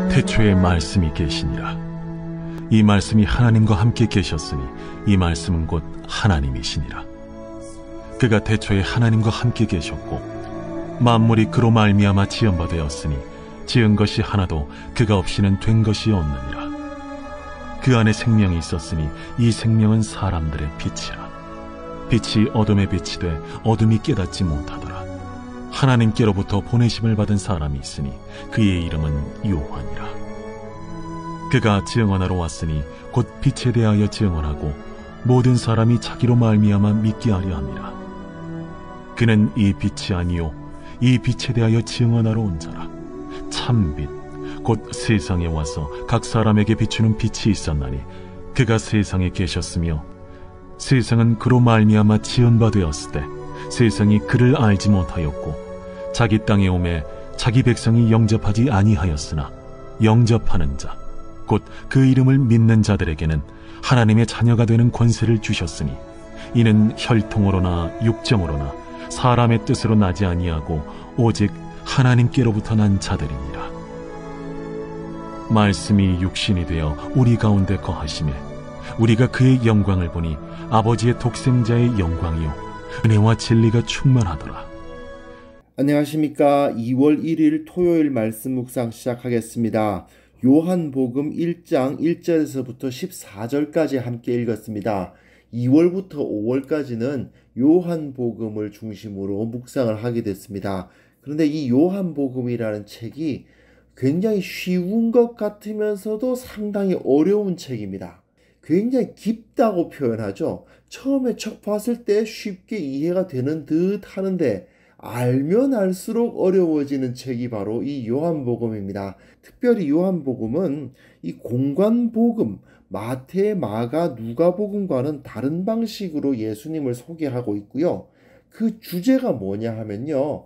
태초에 말씀이 계시니라. 이 말씀이 하나님과 함께 계셨으니 이 말씀은 곧 하나님이시니라. 그가 태초에 하나님과 함께 계셨고 만물이 그로 말미암아 지은 바 되었으니 지은 것이 하나도 그가 없이는 된 것이 없느니라. 그 안에 생명이 있었으니 이 생명은 사람들의 빛이라. 빛이 어둠에 빛이 돼 어둠이 깨닫지 못하더라. 하나님께로부터 보내심을 받은 사람이 있으니 그의 이름은 요한이라. 그가 증언하러 왔으니 곧 빛에 대하여 증언하고 모든 사람이 자기로 말미암아 믿게 하려 함이라. 그는 이 빛이 아니요 이 빛에 대하여 증언하러 온 자라. 참빛 곧 세상에 와서 각 사람에게 비추는 빛이 있었나니 그가 세상에 계셨으며 세상은 그로 말미암아 지은 바 되었을 때 세상이 그를 알지 못하였고 자기 땅에 오매 자기 백성이 영접하지 아니하였으나 영접하는 자 곧 그 이름을 믿는 자들에게는 하나님의 자녀가 되는 권세를 주셨으니 이는 혈통으로나 육정으로나 사람의 뜻으로 나지 아니하고 오직 하나님께로부터 난 자들이니라. 말씀이 육신이 되어 우리 가운데 거하시매 우리가 그의 영광을 보니 아버지의 독생자의 영광이요 은혜와 진리가 충만하더라. 안녕하십니까. 2월 1일 토요일 말씀 묵상 시작하겠습니다. 요한복음 1장 1절에서부터 14절까지 함께 읽었습니다. 2월부터 5월까지는 요한복음을 중심으로 묵상을 하게 됐습니다. 그런데 이 요한복음이라는 책이 굉장히 쉬운 것 같으면서도 상당히 어려운 책입니다. 굉장히 깊다고 표현하죠. 처음에 척 봤을 때 쉽게 이해가 되는 듯 하는데 알면 알수록 어려워지는 책이 바로 이 요한복음입니다. 특별히 요한복음은 이 공관복음, 마태, 마가, 누가복음과는 다른 방식으로 예수님을 소개하고 있고요. 그 주제가 뭐냐 하면요.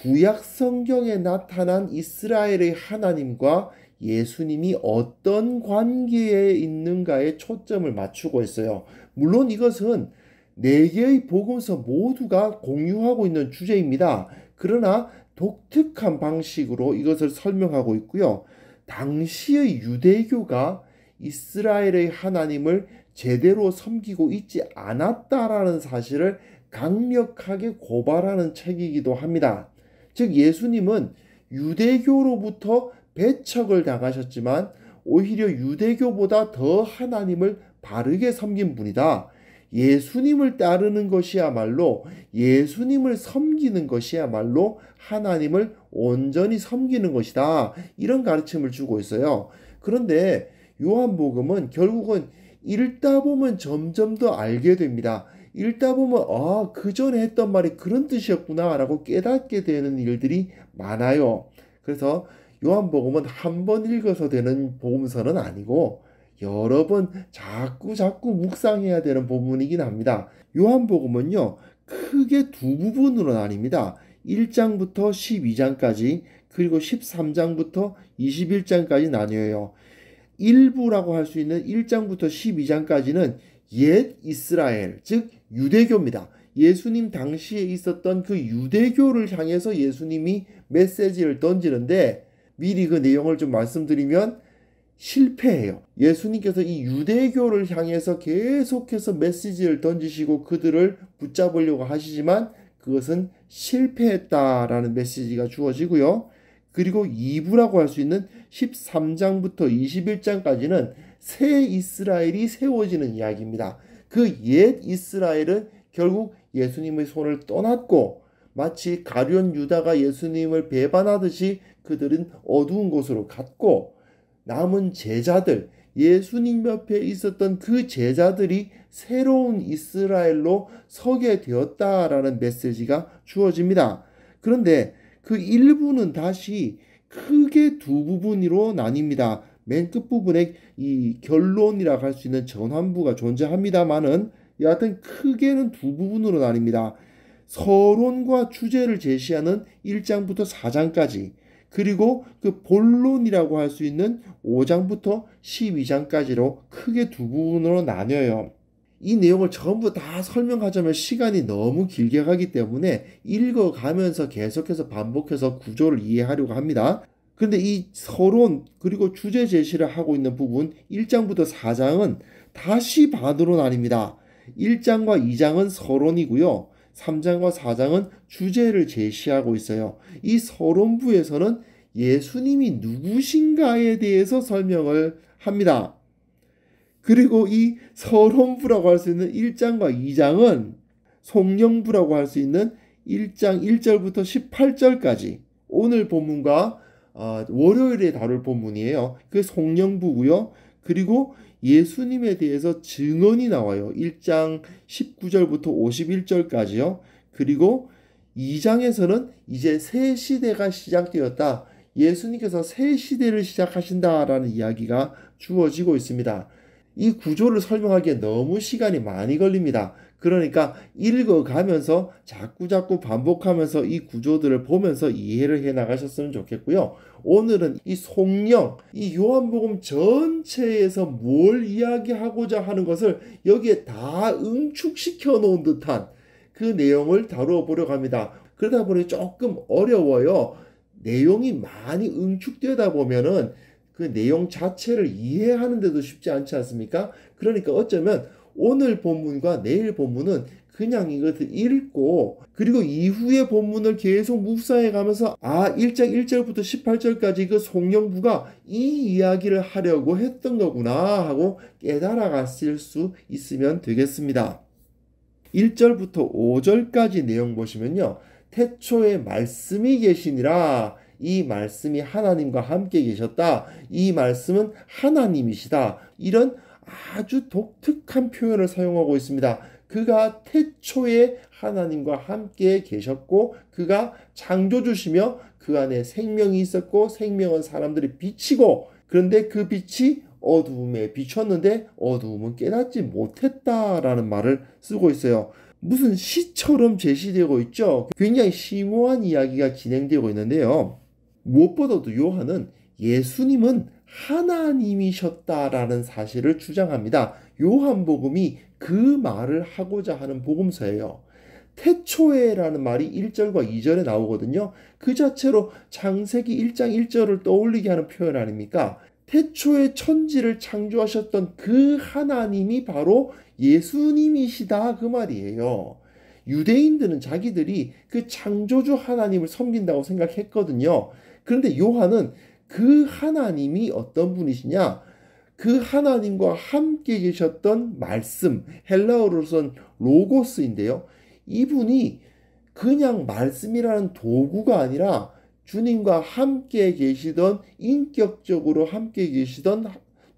구약 성경에 나타난 이스라엘의 하나님과 예수님이 어떤 관계에 있는가에 초점을 맞추고 있어요. 물론 이것은 4개의 복음서 모두가 공유하고 있는 주제입니다. 그러나 독특한 방식으로 이것을 설명하고 있고요. 당시의 유대교가 이스라엘의 하나님을 제대로 섬기고 있지 않았다라는 사실을 강력하게 고발하는 책이기도 합니다. 즉 예수님은 유대교로부터 배척을 당하셨지만 오히려 유대교보다 더 하나님을 바르게 섬긴 분이다. 예수님을 따르는 것이야말로 예수님을 섬기는 것이야말로 하나님을 온전히 섬기는 것이다. 이런 가르침을 주고 있어요. 그런데 요한복음은 결국은 읽다 보면 점점 더 알게 됩니다. 읽다 보면 그 전에 했던 말이 그런 뜻이었구나 라고 깨닫게 되는 일들이 많아요. 그래서 요한복음은 한 번 읽어서 되는 복음서는 아니고 여러 번 자꾸 묵상해야 되는 부분이긴 합니다. 요한복음은요 크게 두 부분으로 나뉩니다. 1장부터 12장까지 그리고 13장부터 21장까지 나뉘어요. 일부라고 할 수 있는 1장부터 12장까지는 옛 이스라엘 즉 유대교입니다. 예수님 당시에 있었던 그 유대교를 향해서 예수님이 메시지를 던지는데 미리 그 내용을 좀 말씀드리면 실패해요. 예수님께서 이 유대교를 향해서 계속해서 메시지를 던지시고 그들을 붙잡으려고 하시지만 그것은 실패했다라는 메시지가 주어지고요. 그리고 2부라고 할 수 있는 13장부터 21장까지는 새 이스라엘이 세워지는 이야기입니다. 그 옛 이스라엘은 결국 예수님의 손을 떠났고 마치 가룟 유다가 예수님을 배반하듯이 그들은 어두운 곳으로 갔고 남은 제자들, 예수님 옆에 있었던 그 제자들이 새로운 이스라엘로 서게 되었다라는 메시지가 주어집니다. 그런데 그 일부는 다시 크게 두 부분으로 나뉩니다. 맨 끝부분에 이 결론이라고 할 수 있는 전환부가 존재합니다만은 여하튼 크게는 두 부분으로 나뉩니다. 서론과 주제를 제시하는 1장부터 4장까지 그리고 그 본론이라고 할 수 있는 5장부터 12장까지로 크게 두 부분으로 나뉘어요. 이 내용을 전부 다 설명하자면 시간이 너무 길게 가기 때문에 읽어가면서 계속해서 반복해서 구조를 이해하려고 합니다. 근데 이 서론 그리고 주제 제시를 하고 있는 부분 1장부터 4장은 다시 반으로 나뉩니다. 1장과 2장은 서론이고요. 3장과 4장은 주제를 제시하고 있어요. 이 서론부에서는 예수님이 누구신가에 대해서 설명을 합니다. 그리고 이 서론부라고 할 수 있는 1장과 2장은 송영부라고 할 수 있는 1장 1절부터 18절까지 오늘 본문과 월요일에 다룰 본문이에요. 그 송영부고요. 그리고 예수님에 대해서 증언이 나와요. 1장 19절부터 51절까지요. 그리고 2장에서는 이제 새 시대가 시작되었다. 예수님께서 새 시대를 시작하신다라는 이야기가 주어지고 있습니다. 이 구조를 설명하기에 너무 시간이 많이 걸립니다. 그러니까 읽어가면서 자꾸 반복하면서 이 구조들을 보면서 이해를 해 나가셨으면 좋겠고요. 오늘은 이 송영, 이 요한복음 전체에서 뭘 이야기하고자 하는 것을 여기에 다 응축시켜 놓은 듯한 그 내용을 다루어 보려고 합니다. 그러다 보니 조금 어려워요. 내용이 많이 응축되다 보면은 그 내용 자체를 이해하는 데도 쉽지 않지 않습니까? 그러니까 어쩌면 오늘 본문과 내일 본문은 그냥 이것을 읽고 그리고 이후의 본문을 계속 묵상해 가면서 1장 1절부터 18절까지 그 송영부가 이 이야기를 하려고 했던 거구나 하고 깨달아 갔을 수 있으면 되겠습니다. 1절부터 5절까지 내용 보시면요. 태초에 말씀이 계시니라. 이 말씀이 하나님과 함께 계셨다. 이 말씀은 하나님이시다. 이런 아주 독특한 표현을 사용하고 있습니다. 그가 태초에 하나님과 함께 계셨고 그가 창조주시며 그 안에 생명이 있었고 생명은 사람들이 빛이고 그런데 그 빛이 어두움에 비쳤는데 어두움은 깨닫지 못했다라는 말을 쓰고 있어요. 무슨 시처럼 제시되고 있죠. 굉장히 심오한 이야기가 진행되고 있는데요. 무엇보다도 요한은 예수님은 하나님이셨다라는 사실을 주장합니다. 요한복음이 그 말을 하고자 하는 복음서예요. 태초에라는 말이 1절과 2절에 나오거든요. 그 자체로 창세기 1장 1절을 떠올리게 하는 표현 아닙니까? 태초에 천지를 창조하셨던 그 하나님이 바로 예수님이시다 그 말이에요. 유대인들은 자기들이 그 창조주 하나님을 섬긴다고 생각했거든요. 그런데 요한은 그 하나님이 어떤 분이시냐? 그 하나님과 함께 계셨던 말씀, 헬라어로선 로고스인데요. 이분이 그냥 말씀이라는 도구가 아니라 주님과 함께 계시던 인격적으로 함께 계시던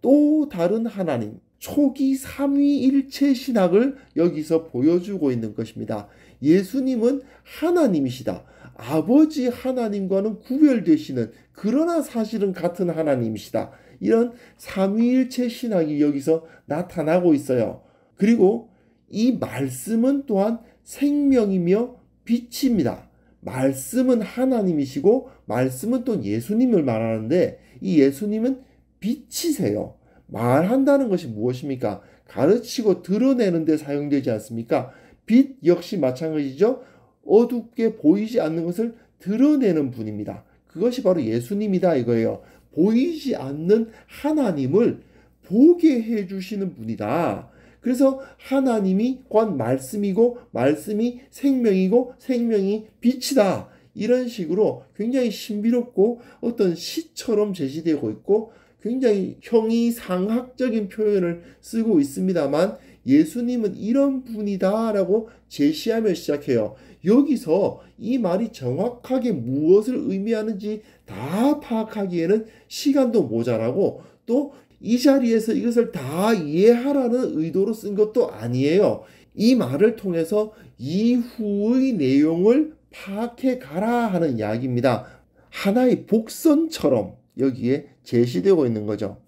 또 다른 하나님, 초기 삼위일체 신학을 여기서 보여주고 있는 것입니다. 예수님은 하나님이시다. 아버지 하나님과는 구별되시는 그러나 사실은 같은 하나님이시다. 이런 삼위일체 신학이 여기서 나타나고 있어요. 그리고 이 말씀은 또한 생명이며 빛입니다. 말씀은 하나님이시고 말씀은 또 예수님을 말하는데 이 예수님은 빛이세요. 말한다는 것이 무엇입니까? 가르치고 드러내는 데 사용되지 않습니까? 빛 역시 마찬가지죠. 어둡게 보이지 않는 것을 드러내는 분입니다. 그것이 바로 예수님이다 이거예요. 보이지 않는 하나님을 보게 해주시는 분이다. 그래서 하나님이 곧 말씀이고 말씀이 생명이고 생명이 빛이다. 이런 식으로 굉장히 신비롭고 어떤 시처럼 제시되고 있고 굉장히 형이상학적인 표현을 쓰고 있습니다만 예수님은 이런 분이다라고 제시하며 시작해요. 여기서 이 말이 정확하게 무엇을 의미하는지 다 파악하기에는 시간도 모자라고 또 이 자리에서 이것을 다 이해하라는 의도로 쓴 것도 아니에요. 이 말을 통해서 이후의 내용을 파악해 가라 하는 이야기입니다. 하나의 복선처럼 여기에 제시되고 있는 거죠.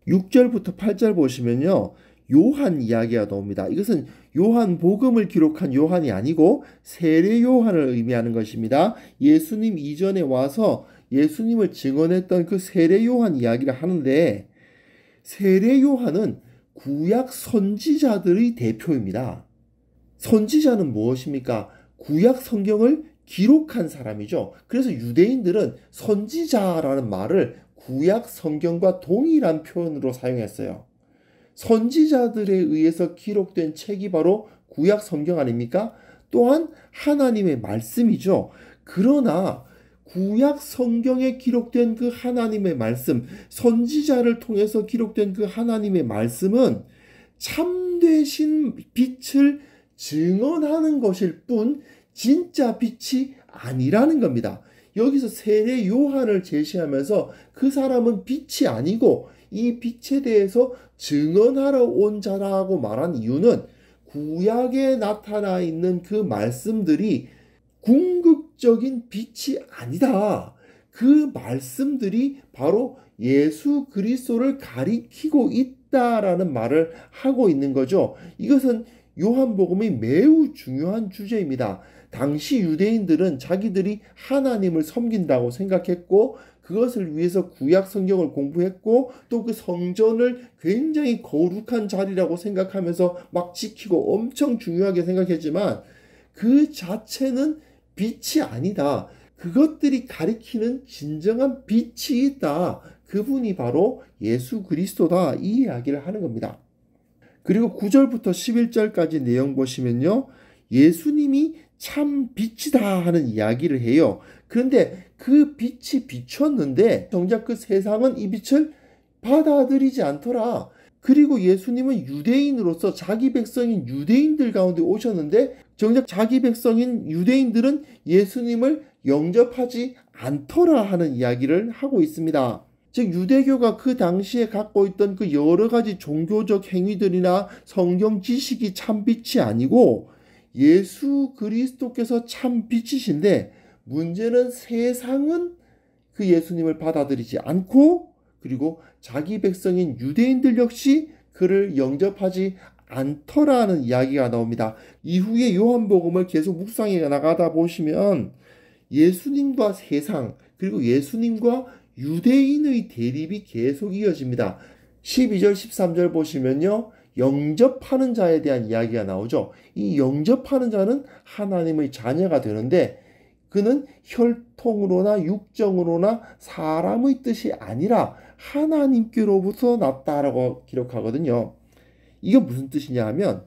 6절부터 8절 보시면요. 요한 이야기가 나옵니다. 이것은 요한복음을 기록한 요한이 아니고 세례 요한을 의미하는 것입니다. 예수님 이전에 와서 예수님을 증언했던 그 세례 요한 이야기를 하는데 세례 요한은 구약 선지자들의 대표입니다. 선지자는 무엇입니까? 구약 성경을 기록한 사람이죠. 그래서 유대인들은 선지자라는 말을 구약 성경과 동일한 표현으로 사용했어요. 선지자들에 의해서 기록된 책이 바로 구약 성경 아닙니까? 또한 하나님의 말씀이죠. 그러나 구약 성경에 기록된 그 하나님의 말씀, 선지자를 통해서 기록된 그 하나님의 말씀은 참되신 빛을 증언하는 것일 뿐 진짜 빛이 아니라는 겁니다. 여기서 세례 요한을 제시하면서 그 사람은 빛이 아니고 이 빛에 대해서 증언하러 온 자라고 말한 이유는 구약에 나타나 있는 그 말씀들이 궁극적인 빛이 아니다. 그 말씀들이 바로 예수 그리스도를 가리키고 있다라는 말을 하고 있는 거죠. 이것은 요한복음이 매우 중요한 주제입니다. 당시 유대인들은 자기들이 하나님을 섬긴다고 생각했고 그것을 위해서 구약 성경을 공부했고 또 그 성전을 굉장히 거룩한 자리라고 생각하면서 막 지키고 엄청 중요하게 생각했지만 그 자체는 빛이 아니다. 그것들이 가리키는 진정한 빛이 있다. 그분이 바로 예수 그리스도다. 이 이야기를 하는 겁니다. 그리고 9절부터 11절까지 내용 보시면요. 예수님이 참 빛이다 하는 이야기를 해요. 그런데 그 빛이 비쳤는데 정작 그 세상은 이 빛을 받아들이지 않더라. 그리고 예수님은 유대인으로서 자기 백성인 유대인들 가운데 오셨는데 정작 자기 백성인 유대인들은 예수님을 영접하지 않더라 하는 이야기를 하고 있습니다. 즉 유대교가 그 당시에 갖고 있던 그 여러 가지 종교적 행위들이나 성경 지식이 참 빛이 아니고 예수 그리스도께서 참 빛이신데 문제는 세상은 그 예수님을 받아들이지 않고 그리고 자기 백성인 유대인들 역시 그를 영접하지 않더라는 이야기가 나옵니다. 이후에 요한복음을 계속 묵상해 나가다 보시면 예수님과 세상 그리고 예수님과 유대인의 대립이 계속 이어집니다. 12절 13절 보시면요. 영접하는 자에 대한 이야기가 나오죠. 이 영접하는 자는 하나님의 자녀가 되는데 그는 혈통으로나 육정으로나 사람의 뜻이 아니라 하나님께로부터 났다라고 기록하거든요. 이게 무슨 뜻이냐 하면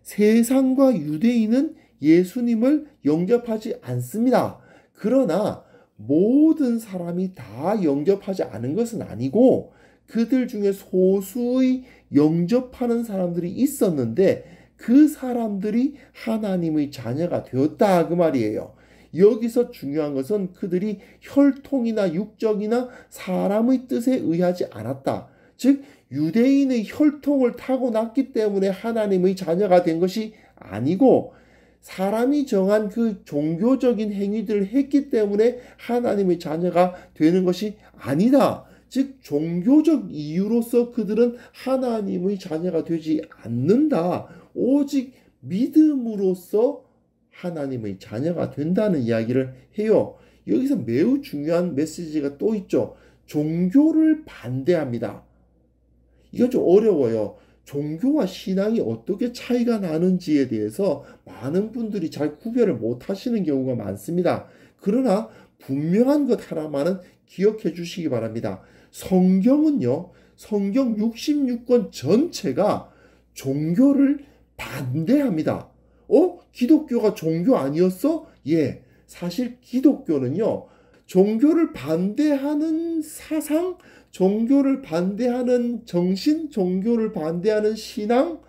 세상과 유대인은 예수님을 영접하지 않습니다. 그러나 모든 사람이 다 영접하지 않은 것은 아니고 그들 중에 소수의 영접하는 사람들이 있었는데 그 사람들이 하나님의 자녀가 되었다 그 말이에요. 여기서 중요한 것은 그들이 혈통이나 육적이나 사람의 뜻에 의하지 않았다. 즉 유대인의 혈통을 타고났기 때문에 하나님의 자녀가 된 것이 아니고 사람이 정한 그 종교적인 행위들을 했기 때문에 하나님의 자녀가 되는 것이 아니다. 즉 종교적 이유로서 그들은 하나님의 자녀가 되지 않는다. 오직 믿음으로써 하나님의 자녀가 된다는 이야기를 해요. 여기서 매우 중요한 메시지가 또 있죠. 종교를 반대합니다. 이건 좀 어려워요. 종교와 신앙이 어떻게 차이가 나는지에 대해서 많은 분들이 잘 구별을 못 하시는 경우가 많습니다. 그러나 분명한 것 하나만은 기억해 주시기 바랍니다. 성경은요, 성경 66권 전체가 종교를 반대합니다. 기독교가 종교 아니었어? 예, 사실 기독교는요, 종교를 반대하는 사상, 종교를 반대하는 정신, 종교를 반대하는 신앙,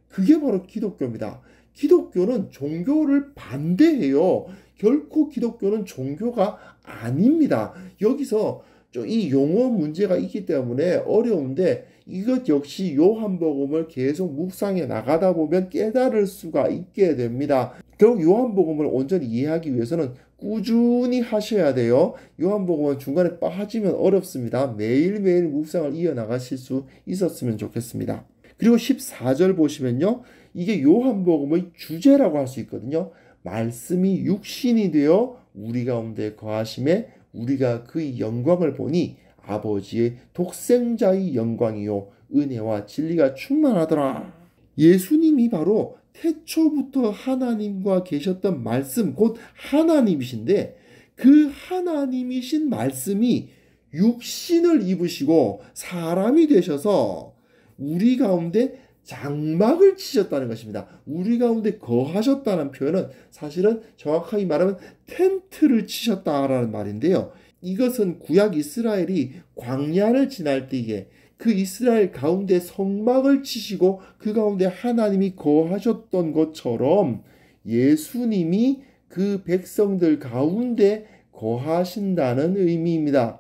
그게 바로 기독교입니다. 기독교는 종교를 반대해요. 결코 기독교는 종교가 아닙니다. 여기서 이 용어 문제가 있기 때문에 어려운데 이것 역시 요한복음을 계속 묵상해 나가다 보면 깨달을 수가 있게 됩니다. 결국 요한복음을 온전히 이해하기 위해서는 꾸준히 하셔야 돼요. 요한복음은 중간에 빠지면 어렵습니다. 매일매일 묵상을 이어나가실 수 있었으면 좋겠습니다. 그리고 14절 보시면요. 이게 요한복음의 주제라고 할 수 있거든요. 말씀이 육신이 되어 우리 가운데 거하심에 우리가 그의 영광을 보니 아버지의 독생자의 영광이요 은혜와 진리가 충만하더라. 예수님이 바로 태초부터 하나님과 계셨던 말씀, 곧 하나님이신데 그 하나님이신 말씀이 육신을 입으시고 사람이 되셔서 우리 가운데 장막을 치셨다는 것입니다. 우리 가운데 거하셨다는 표현은 사실은 정확하게 말하면 텐트를 치셨다라는 말인데요. 이것은 구약 이스라엘이 광야를 지날 때에 그 이스라엘 가운데 성막을 치시고 그 가운데 하나님이 거하셨던 것처럼 예수님이 그 백성들 가운데 거하신다는 의미입니다.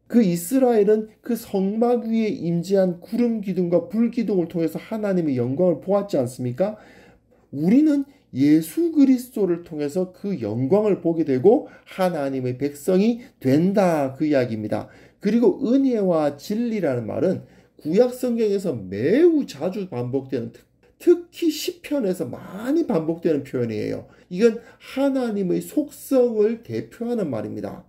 그 이스라엘은 그 성막 위에 임재한 구름 기둥과 불 기둥을 통해서 하나님의 영광을 보았지 않습니까? 우리는 예수 그리스도를 통해서 그 영광을 보게 되고 하나님의 백성이 된다, 그 이야기입니다. 그리고 은혜와 진리라는 말은 구약 성경에서 매우 자주 반복되는, 특히 시편에서 많이 반복되는 표현이에요. 이건 하나님의 속성을 대표하는 말입니다.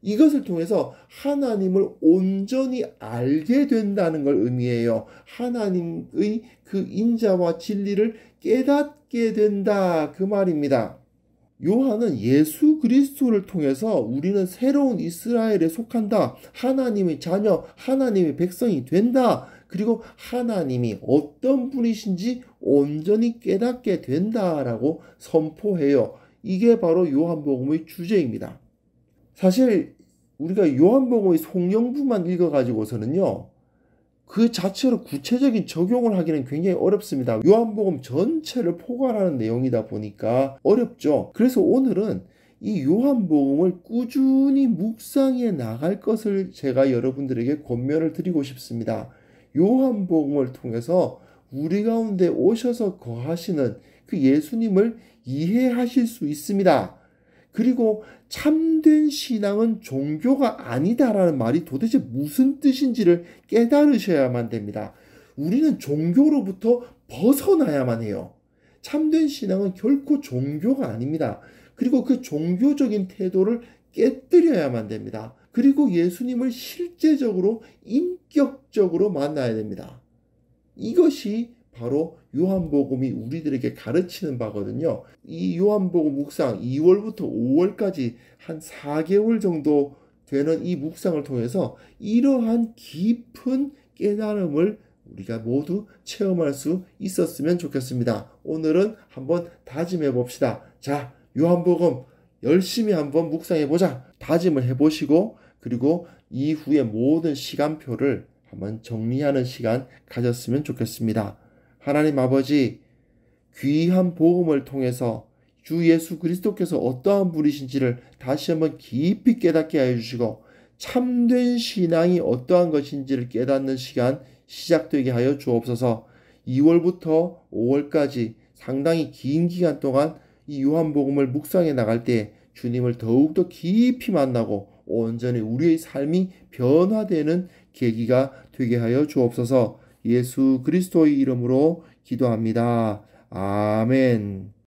이것을 통해서 하나님을 온전히 알게 된다는 걸 의미해요. 하나님의 그 인자와 진리를 깨닫게 된다, 그 말입니다. 요한은 예수 그리스도를 통해서 우리는 새로운 이스라엘에 속한다, 하나님의 자녀, 하나님의 백성이 된다, 그리고 하나님이 어떤 분이신지 온전히 깨닫게 된다라고 선포해요. 이게 바로 요한복음의 주제입니다. 사실 우리가 요한복음의 송영부만 읽어가지고서는요, 그 자체로 구체적인 적용을 하기는 굉장히 어렵습니다. 요한복음 전체를 포괄하는 내용이다 보니까 어렵죠. 그래서 오늘은 이 요한복음을 꾸준히 묵상해 나갈 것을 제가 여러분들에게 권면을 드리고 싶습니다. 요한복음을 통해서 우리 가운데 오셔서 거하시는 그 예수님을 이해하실 수 있습니다. 그리고 참된 신앙은 종교가 아니다라는 말이 도대체 무슨 뜻인지를 깨달으셔야만 됩니다. 우리는 종교로부터 벗어나야만 해요. 참된 신앙은 결코 종교가 아닙니다. 그리고 그 종교적인 태도를 깨뜨려야만 됩니다. 그리고 예수님을 실제적으로 인격적으로 만나야 됩니다. 이것이 바로 요한복음이 우리들에게 가르치는 바거든요. 이 요한복음 묵상 2월부터 5월까지 한 4개월 정도 되는 이 묵상을 통해서 이러한 깊은 깨달음을 우리가 모두 체험할 수 있었으면 좋겠습니다. 오늘은 한번 다짐해 봅시다. 자, 요한복음 열심히 한번 묵상해 보자. 다짐을 해보시고 그리고 이후에 모든 시간표를 한번 정리하는 시간 가졌으면 좋겠습니다. 하나님 아버지, 귀한 복음을 통해서 주 예수 그리스도께서 어떠한 분이신지를 다시 한번 깊이 깨닫게 하여 주시고 참된 신앙이 어떠한 것인지를 깨닫는 시간 시작되게 하여 주옵소서. 2월부터 5월까지 상당히 긴 기간 동안 이 요한복음을 묵상해 나갈 때 주님을 더욱더 깊이 만나고 온전히 우리의 삶이 변화되는 계기가 되게 하여 주옵소서. 예수 그리스도의 이름으로 기도합니다. 아멘.